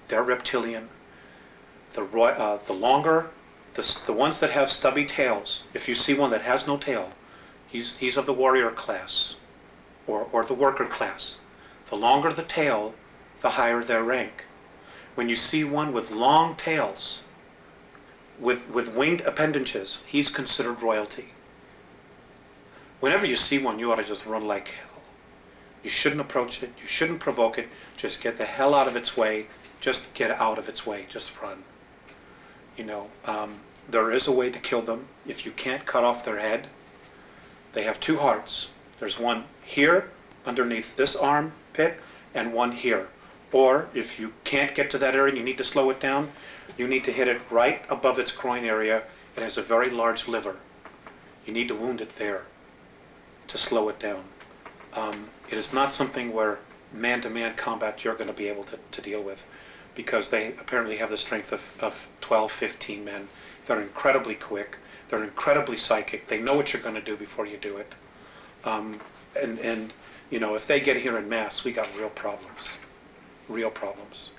they're reptilian. The longer, the ones that have stubby tails, if you see one that has no tail, he's of the warrior class, or the worker class. The longer the tail, the higher their rank. When you see one with long tails, with winged appendages, he's considered royalty. Whenever you see one, you ought to just run like hell. You shouldn't approach it. You shouldn't provoke it. Just get the hell out of its way. Just get out of its way. Just run. You know, there is a way to kill them. If you can't cut off their head, they have two hearts. There's one here, underneath this armpit, and one here. Or if you can't get to that area and you need to slow it down, you need to hit it right above its groin area. It has a very large liver. You need to wound it there to slow it down. It is not something where man-to-man combat you're going to be able to deal with, because they apparently have the strength of 12, 15 men. They're incredibly quick. They're incredibly psychic. They know what you're going to do before you do it. And you know, if they get here en masse, we got real problems. Real problems.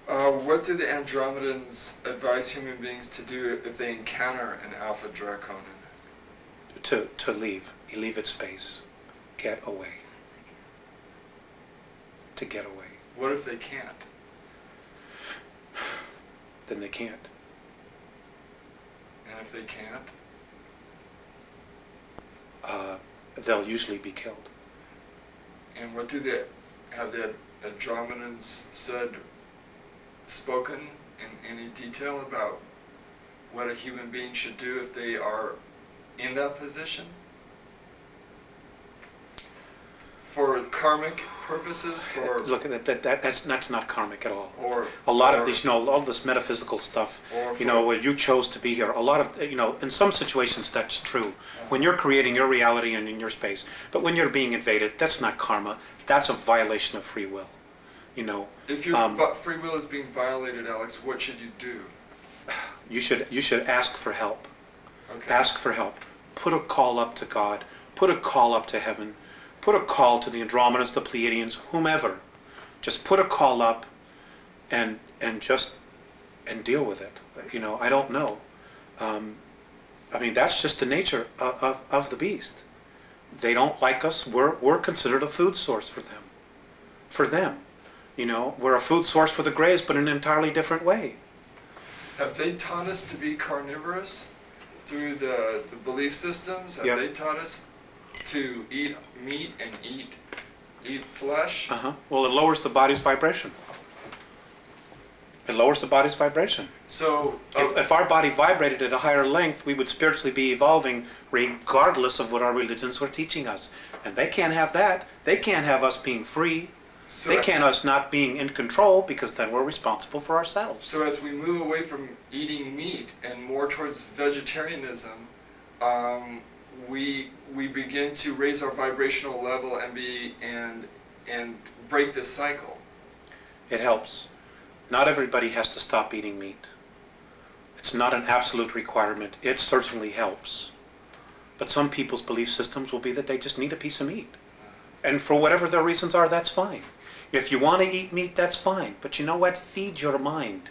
What do the Andromedans advise human beings to do if they encounter an Alpha Draconan? To leave. You leave its space. Get away. To get away. What if they can't? Then they can't. And if they can't? They'll usually be killed. And what do they have the Andromedans spoken in any detail about what a human being should do if they are in that position? For karmic purposes, for look, that's not karmic at all. Or a lot of these, you know, all this metaphysical stuff. You know, where you chose to be here. A lot of, you know, in some situations that's true. When you're creating your reality and in your space, but when you're being invaded, that's not karma. That's a violation of free will. You know. If your free will is being violated, Alex, what should you do? You should ask for help. Okay. Ask for help. Put a call up to God. Put a call up to heaven. Put a call to the Andromedans, the Pleiadians, whomever. Just put a call up and deal with it. You know, I don't know. I mean, that's just the nature of the beast. They don't like us. We're considered a food source for them. For them. You know, we're a food source for the Greys, but in an entirely different way. Have they taught us to be carnivorous through the belief systems? Have they taught us to eat meat and eat flesh? Well, it lowers the body's vibration. It lowers the body's vibration. So, if our body vibrated at a higher length, we would spiritually be evolving regardless of what our religions were teaching us. And they can't have that. They can't have us being free. So they can't have us not being in control, because then we're responsible for ourselves. So as we move away from eating meat and more towards vegetarianism, we begin to raise our vibrational level and break this cycle. It helps. Not everybody has to stop eating meat. It's not an absolute requirement. It certainly helps. But some people's belief systems will be that they just need a piece of meat. And for whatever their reasons are, that's fine. If you want to eat meat, that's fine. But you know what? Feed your mind.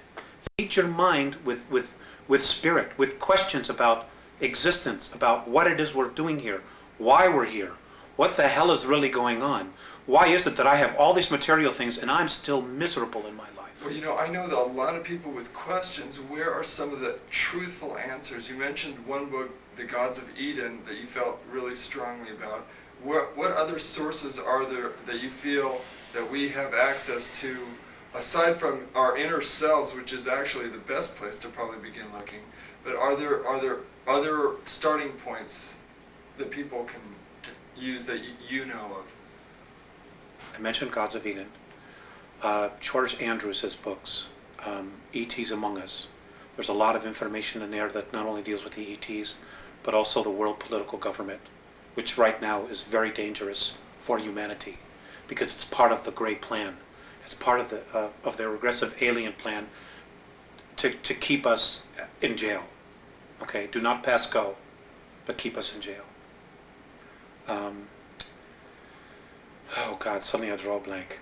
Feed your mind with spirit, with questions about existence, about what it is we're doing here, why we're here, what the hell is really going on. Why is it that I have all these material things and I'm still miserable in my life? Well, you know, I know that a lot of people with questions, where are some of the truthful answers? You mentioned one book, The Gods of Eden, that you felt really strongly about. What other sources are there that you feel that we have access to, aside from our inner selves, which is actually the best place to probably begin looking, but are there other starting points that people can use that you know of? I mentioned Gods of Eden. George Andrews' books, E.T.s Among Us. There's a lot of information in there that not only deals with the E.T.s, but also the world political government, which right now is very dangerous for humanity, because it's part of the Grey Plan. It's part of their regressive alien plan to keep us in jail. Okay, do not pass go, but keep us in jail. Oh God, suddenly I draw a blank.